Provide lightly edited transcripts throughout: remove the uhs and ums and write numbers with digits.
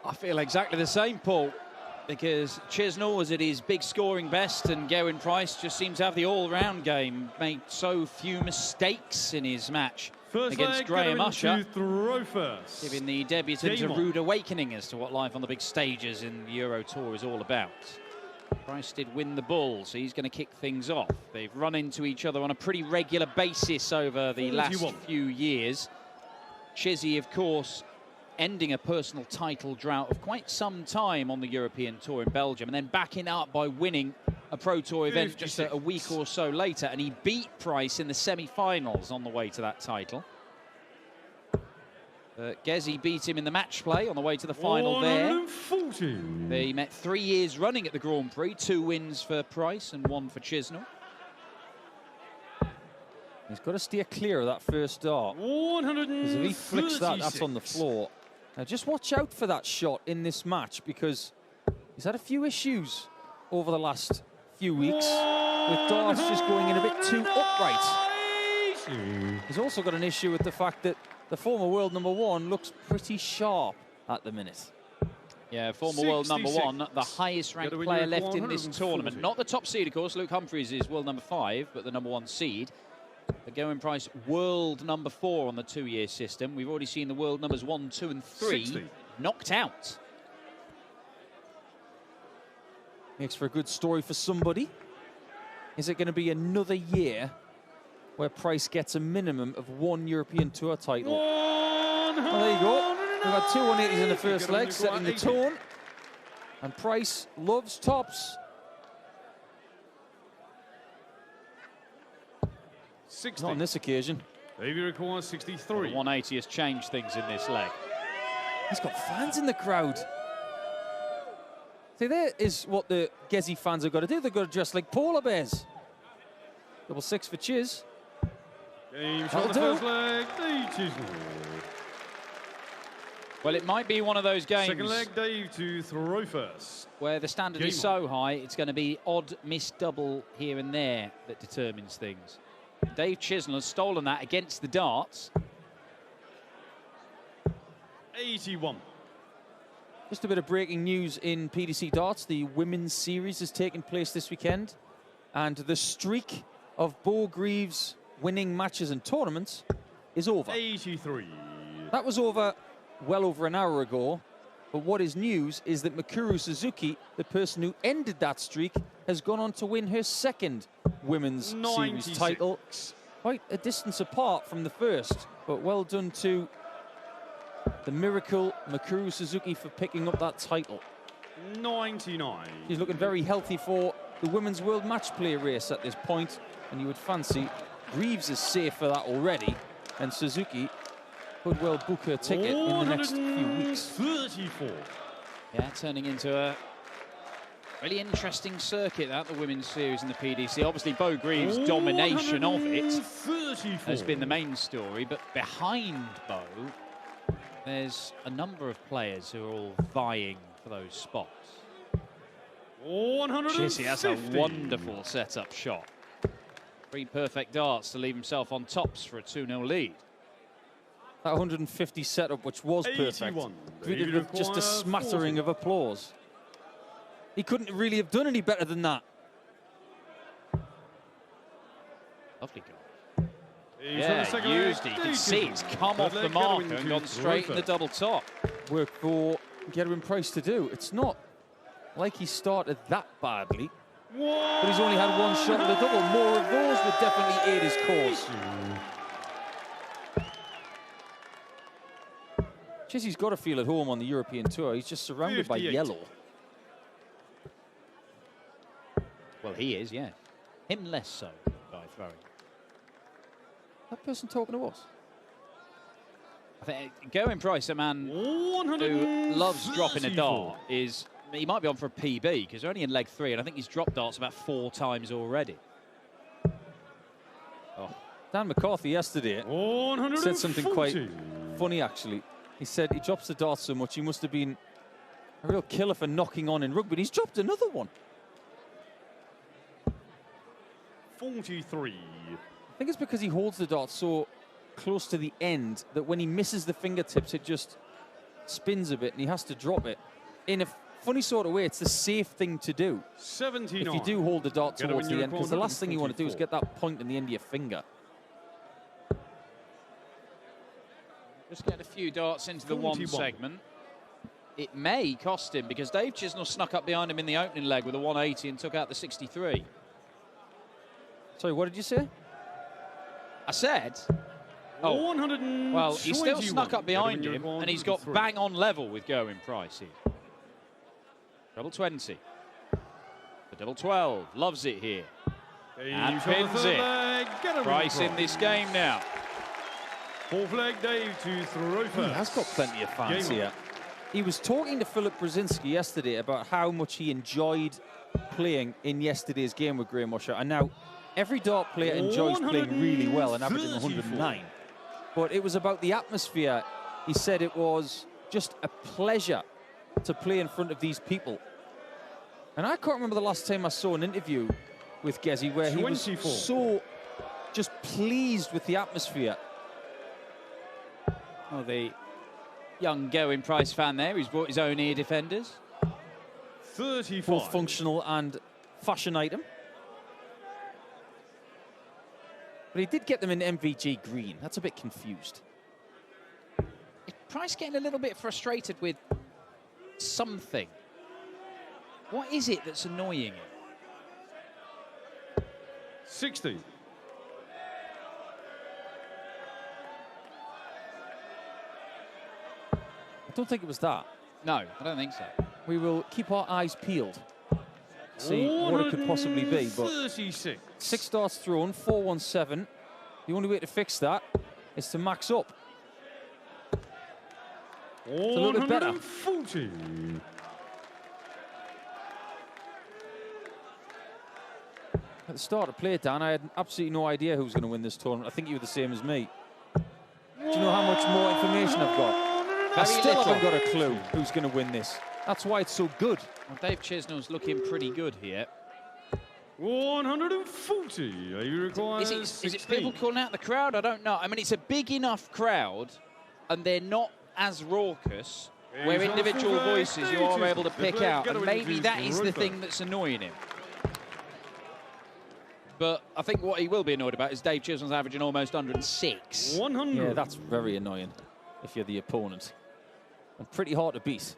I feel exactly the same, Paul, because Chisnall was at his big scoring best and Gerwyn Price just seems to have the all-round game, made so few mistakes in his match against Graham Usher, giving the debutants a rude awakening as to what life on the big stages in the Euro Tour is all about. Price did win the ball, so he's going to kick things off. They've run into each other on a pretty regular basis over the last few years. Chizzy, of course, ending a personal title drought of quite some time on the European Tour in Belgium and then backing up by winning a Pro Tour event just a week or so later, and he beat Price in the semi-finals on the way to that title. Gezi beat him in the match play on the way to the final there. They met 3 years running at the Grand Prix, 2 wins for Price and 1 for Chisnall. He's got to steer clear of that first dart. Because if he flicks that, that's on the floor. Now just watch out for that shot in this match, because he's had a few issues over the last few weeks with darts just going in a bit too upright. He's also got an issue with the fact that the former world #1 looks pretty sharp at the minute. Yeah, former world #1, the highest ranked player left in this tournament. Not the top seed, of course. Luke Humphries is world #5, but the #1 seed. The Gerwyn Price world #4 on the 2-year system. We've already seen the world numbers 1, 2 and 3 knocked out. Makes for a good story for somebody. Is it going to be another year where Price gets a minimum of 1 European Tour title? Well, there you go. We've had 2 180s in the first leg, setting the tone. And Price loves tops. 60. Not on this occasion. Davey requires 63. The 180 has changed things in this leg. He's got fans in the crowd. See, there is what the Gezi fans have got to do. They've got to dress like polar bears. 6-6 for Chiz. Game shot the first leg, Chisnall. Well, it might be one of those games. Second leg, Dave to throw first. Where the standard is so high, it's going to be odd missed double here and there that determines things. Dave Chisnall has stolen that against the darts. 81. Just a bit of breaking news in PDC Darts. The Women's Series is taking place this weekend. And the streak of Bo Greaves winning matches and tournaments is over. 83. That was over well over an hour ago. But what is news is that Mikuru Suzuki, the person who ended that streak, has gone on to win her 2nd Women's Series title. Quite a distance apart from the first, but well done to the miracle Mikuru Suzuki for picking up that title. 99. She's looking very healthy for the Women's World Match Play race at this point, and you would fancy Greaves is safe for that already, and Suzuki could well book her ticket in the next few weeks. 34. Yeah, turning into a really interesting circuit, that, the Women's Series in the PDC. Obviously, Bo Greaves' domination of it has been the main story, but behind Bo, there's a number of players who are all vying for those spots. 150. Chizzy, that's a wonderful setup shot. 3 perfect darts to leave himself on tops for a 2-0 lead. That 150 setup, which was perfect, greeted with just a smattering of applause. He couldn't really have done any better than that. Lovely goal. Yeah, used it. You can see it's come off the marker and gone straight in the double top. Work for Gerwyn Price to do. It's not like he started that badly, but he's only had 1 shot at the double. More of those would definitely aid his cause. Chizzy's got to feel at home on the European Tour. He's just surrounded 58. By yellow. Well, he is, yeah. Him less so by throwing. That person talking to us? I think Gerwyn Price, a man who loves dropping a dart, he might be on for a PB because they're only in leg 3, and I think he's dropped darts about 4 times already. Oh. Dan McCarthy yesterday said something quite funny, actually. He said he drops the darts so much he must have been a real killer for knocking on in rugby. He's dropped another one. 43. I think it's because he holds the dart so close to the end that when he misses the fingertips, it just spins a bit and he has to drop it. In a funny sort of way, it's the safe thing to do. 79. If you do hold the dart Get it towards when the you end, because the last thing you want to do is 144. get that point in the end of your finger. Just get a few darts into the one 41. segment. It may cost him because Dave Chisnall snuck up behind him in the opening leg with a 180 and took out the 63. Sorry, what did you say? I said, oh, 121. well, he still snuck up behind Get it him when you're and he's got 153. bang on level with Gerwyn Price here. Double 20. The double 12, loves it here. And Dave's on the pins third it. leg. Get it Price when in you're this game now. Fourth leg, Dave to throw first. He has got plenty of fans Game on. here. He was talking to Philip Brzezinski yesterday about how much he enjoyed playing in yesterday's game with Graham Usher. And now every dart player enjoys playing really well and averaging 109. But it was about the atmosphere. He said it was just a pleasure to play in front of these people. And I can't remember the last time I saw an interview with Gezi where he was 24. so just pleased with the atmosphere. Oh, the young Gerwyn Price fan there, who's brought his own ear defenders. 35. Both functional and fashion item. But he did get them in MVG green. That's a bit confused. Is Price getting a little bit frustrated with something? What is it that's annoying him? 60. I don't think it was that. No, I don't think so. We will keep our eyes peeled. See what it could possibly be. But 36. 6 darts thrown, 417. The only way to fix that is to max up. A little bit better. 140. At the start of play, Dan, I had absolutely no idea who was going to win this tournament. I think you were the same as me. Do you know how much more information I've got? I still haven't got a clue who's going to win this. That's why it's so good. Well, Dave Chisnall's looking pretty good here. 140. You require Is it 16. people calling out the crowd? I don't know. I mean, it's a big enough crowd, and they're not as raucous, where He's on individual full leg, voices you are 32. able to pick out, and Gerwyn maybe to that is the throw thing that's annoying him. But I think what he will be annoyed about is Dave Chisnall's averaging almost 106. 100. Yeah, that's very annoying if you're the opponent. And pretty hard to beat.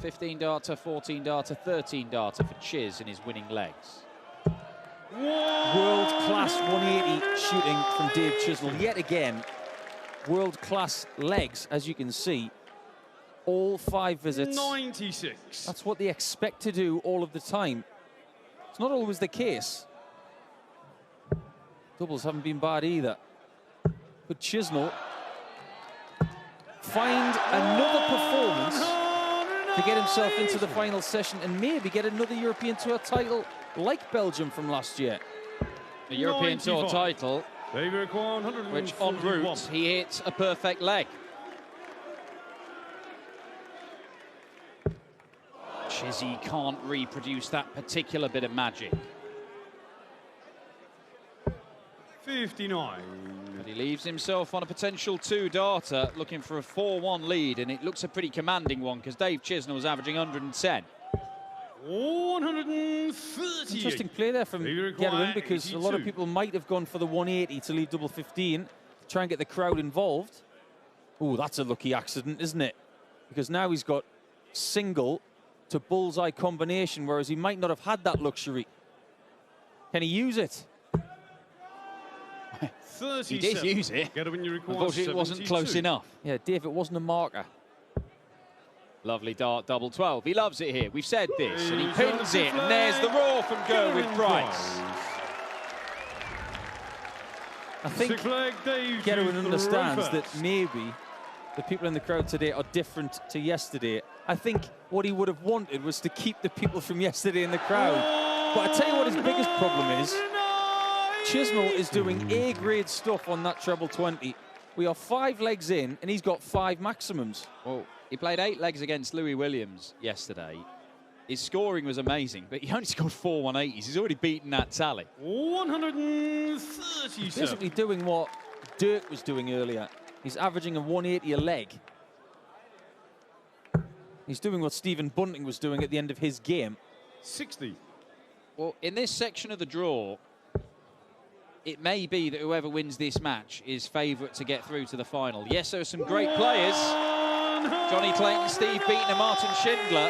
15 darter, 14 darter, 13 darter for Chiz in his winning legs. World-class 180 shooting from Dave Chisnall. Yet again, world-class legs, as you can see. All 5 visits. 96. That's what they expect to do all of the time. It's not always the case. Doubles haven't been bad either. But Chisnall find another performance to get himself into the final session and maybe get another European Tour title like Belgium from last year. The European Tour 95. title, They require 141. which en route he hits a perfect leg. Chizzy can't reproduce that particular bit of magic. 59. But he leaves himself on a potential 2-darter, looking for a 4-1 lead, and it looks a pretty commanding one because Dave Chisnall's averaging 110. 138. Interesting play there from They require Gerwyn, because a lot of 82. people might have gone for the 180 to leave double 15 to try and get the crowd involved. Oh, that's a lucky accident, isn't it? Because now he's got single to bullseye combination, whereas he might not have had that luxury. Can he use it? 37. He did use it. Get it when you require Unfortunately, it wasn't close 72. enough. Yeah, Dave, it wasn't a marker. Lovely dart, double 12. He loves it here. We've said this, and he He's on pins the it, and there's the roar from Gerwyn Price. I think Sixth leg, Dave Gerwyn to understands throw that first. maybe the people in the crowd today are different to yesterday. I think what he would have wanted was to keep the people from yesterday in the crowd. But I tell you what his biggest problem is. Chisnall is doing A-grade stuff on that treble 20. We are 5 legs in, and he's got 5 maximums. Well, he played 8 legs against Louis Williams yesterday. His scoring was amazing, but he only scored 4 180s. He's already beaten that tally. 137. Basically doing what Dirk was doing earlier. He's averaging a 180 a leg. He's doing what Stephen Bunting was doing at the end of his game. 60. Well, in this section of the draw, it may be that whoever wins this match is favourite to get through to the final. Yes, there are some great players. Johnny Clayton, Steve Beaton and Martin Schindler.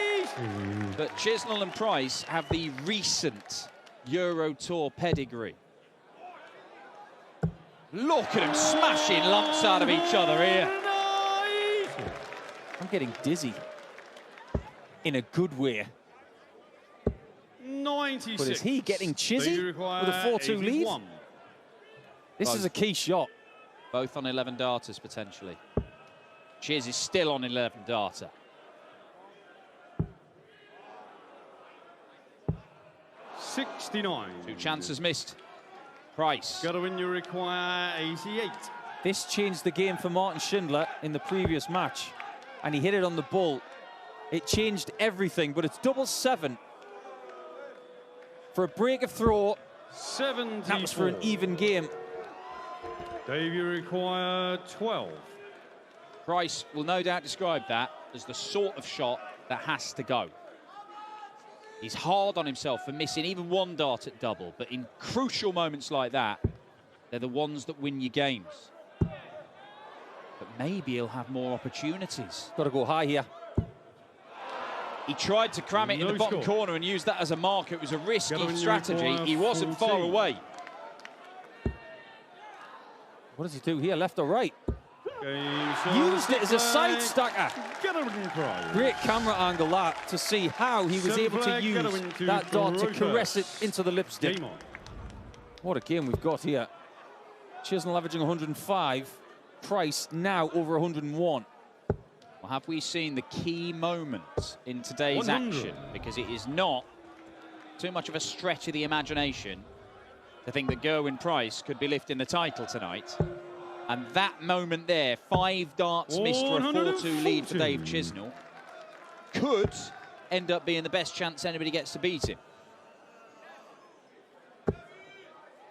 But Chisnall and Price have the recent Euro Tour pedigree. Look at them smashing lumps out of each other here. I'm getting dizzy. In a good way. 96. But is he getting chizzy with a 4-2 lead? This is a key shot. Both on 11 darters, potentially. Chiz is still on 11 darter. $69. 2 chances missed. Price. Gerwyn, you require 88. This changed the game for Martin Schindler in the previous match. And he hit it on the bull. It changed everything, but it's double 7. For a break of throw, 74. that was for an even game. Dave, you require 12. Price will no doubt describe that as the sort of shot that has to go. He's hard on himself for missing even 1 dart at double, but in crucial moments like that, they're the ones that win you games. But maybe he'll have more opportunities. Got to go high here. He tried to cram it in the bottom corner and use that as a marker. It was a risky strategy. He wasn't far away. What does he do here, left or right? Used it as a side stacker. Great camera angle that to see how he was able to use that dart to caress it into the lipstick. What a game we've got here. Chisnall averaging 105. Price now over 101. Well, have we seen the key moments in today's action? Because it is not too much of a stretch of the imagination to think that Gerwyn Price could be lifting the title tonight. And that moment there, 5 darts missed for a 4-2 lead for Dave Chisnall, could end up being the best chance anybody gets to beat him.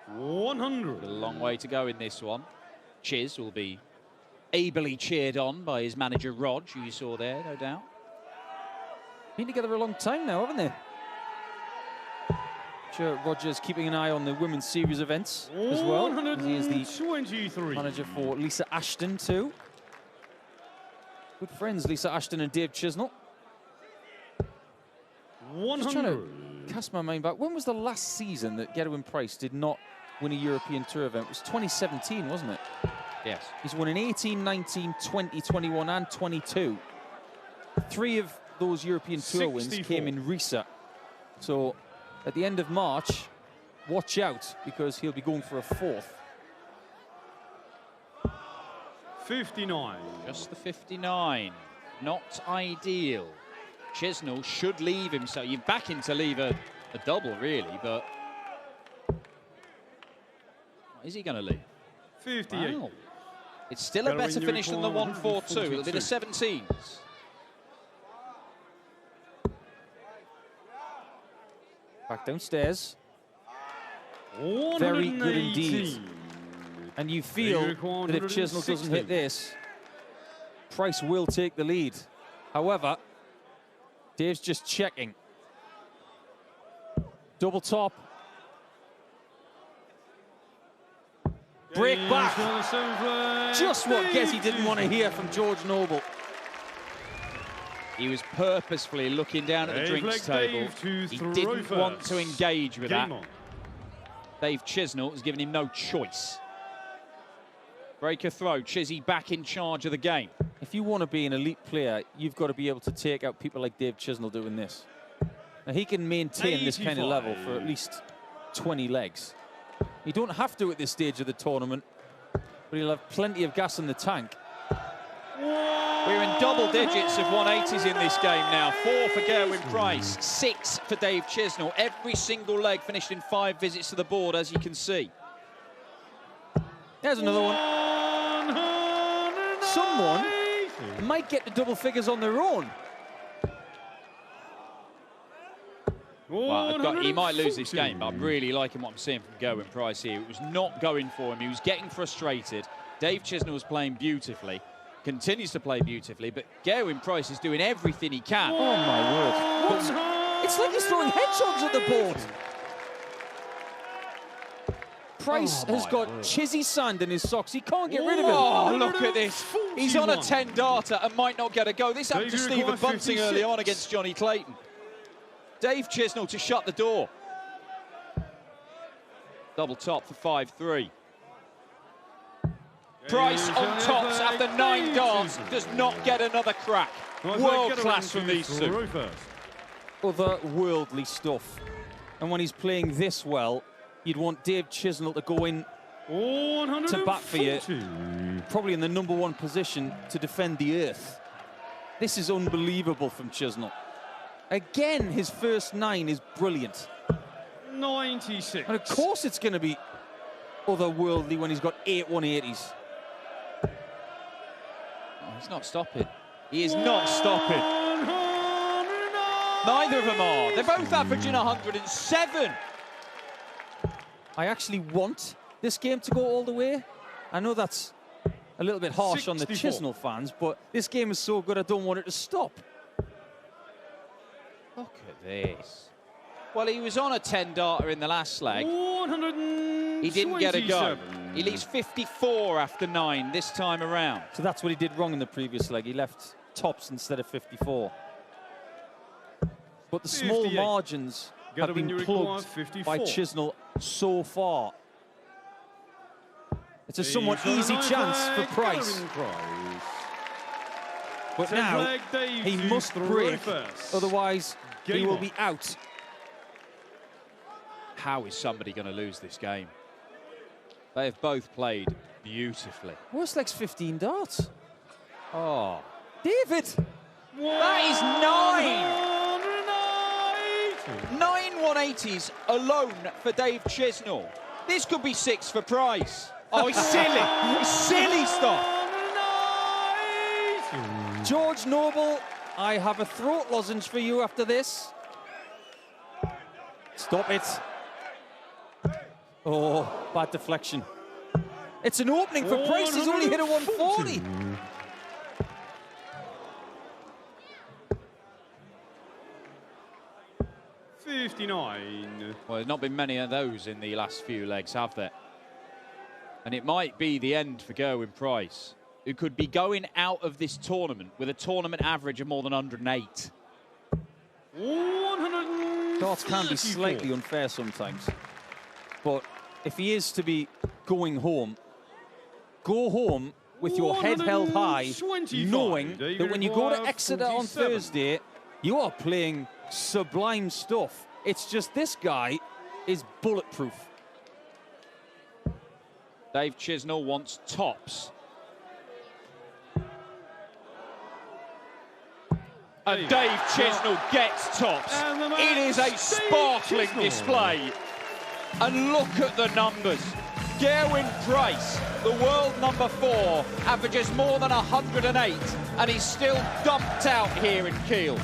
100. A long way to go in this one. Chiz will be ably cheered on by his manager, Rog, who you saw there, no doubt. Been together a long time now, haven't they? Sure, Roger's keeping an eye on the women's series events as well. He is the manager for Lisa Ashton too. Good friends, Lisa Ashton and Dave Chisnall. 100. Just trying to cast my mind back. When was the last season that Gerwyn Price did not win a European Tour event? It was 2017, wasn't it? Yes. He's won in 18, 19, 20, 21 and 22. 3 of those European Tour wins came in Risa. So at the end of March, watch out, because he'll be going for a 4th. 59. Just the 59. Not ideal. Chisnall should leave himself. You're back in to leave a double, really, but is he going to leave? 58. Wow. It's still a better finish than the 1-4-2. It'll be the 17s. Back downstairs. Very good indeed. And you feel that if Chisnall doesn't hit this, Price will take the lead. However, Dave's just checking. Double top. Break back. Just what Gezzy didn't want to hear from George Noble. He was purposefully looking down at the drinks table. He didn't want to engage with that. Dave Chisnall has given him no choice. Break a throw. Chizzy back in charge of the game. If you want to be an elite player, you've got to be able to take out people like Dave Chisnall doing this. Now, he can maintain this kind of level for at least 20 legs. You don't have to at this stage of the tournament, but he'll have plenty of gas in the tank. We're in double digits of 180s in this game now. 4 for Gerwyn Price, 6 for Dave Chisnall. Every single leg finished in 5 visits to the board, as you can see. There's another one. Someone might get to double figures on their own. Well, he might lose this game, but I'm really liking what I'm seeing from Gerwyn Price here. It was not going for him. He was getting frustrated. Dave Chisnall was playing beautifully. continues to play beautifully, but Gerwyn Price is doing everything he can. Oh, my word. It's like he's throwing hedgehogs at the board. Price has got chizzy sand in his socks. He can't get rid of it. Oh, look at this. He's on a 10-darter and might not get a go. This happened to Stephen Bunting early on against Johnny Clayton. Dave Chisnall to shut the door. Double top for 5-3. Price on tops after 9 darts does not get another crack. World class from these two. Otherworldly stuff. And when he's playing this well, you'd want Dave Chisnall to go in to bat for you, probably in the #1 position to defend the earth. This is unbelievable from Chisnall. Again, his first 9 is brilliant. 96. And of course it's going to be otherworldly when he's got 8 180s. Oh, he's not stopping. He is not stopping. Neither of them are. They're both averaging 107. I actually want this game to go all the way. I know that's a little bit harsh 64. on the Chisnall fans, but this game is so good I don't want it to stop. Look at this. Well, he was on a 10-darter in the last leg. He didn't get a go. He leaves 54 after 9 this time around. So that's what he did wrong in the previous leg. He left tops instead of 54. But the small 58. margins have been plugged by Chisnall so far. It's a somewhat easy chance for Price. But now he must break, otherwise he will be out. How is somebody going to lose this game? They have both played beautifully. Worst leg's 15 darts. Oh, David! that is 9! 9 180s alone for Dave Chisnall. This could be 6 for Price. Oh, he's silly. He's silly stuff. George Noble, I have a throat lozenge for you after this. Stop it. Oh, bad deflection. It's an opening for Price. He's only hit a 140. Well, there's not been many of those in the last few legs, have there? And it might be the end for Gerwyn Price, who could be going out of this tournament with a tournament average of more than 108. Darts can be slightly unfair sometimes. But if he is to be going home, go home with your head held high, knowing that when you go to Exeter on Thursday, you are playing sublime stuff. It's just this guy is bulletproof. Dave Chisnall wants tops. And Dave Chisnall gets tops. It is a sparkling display. And look at the numbers. Gerwyn Price, the world #4, averages more than 108, and he's still dumped out here in Kiel.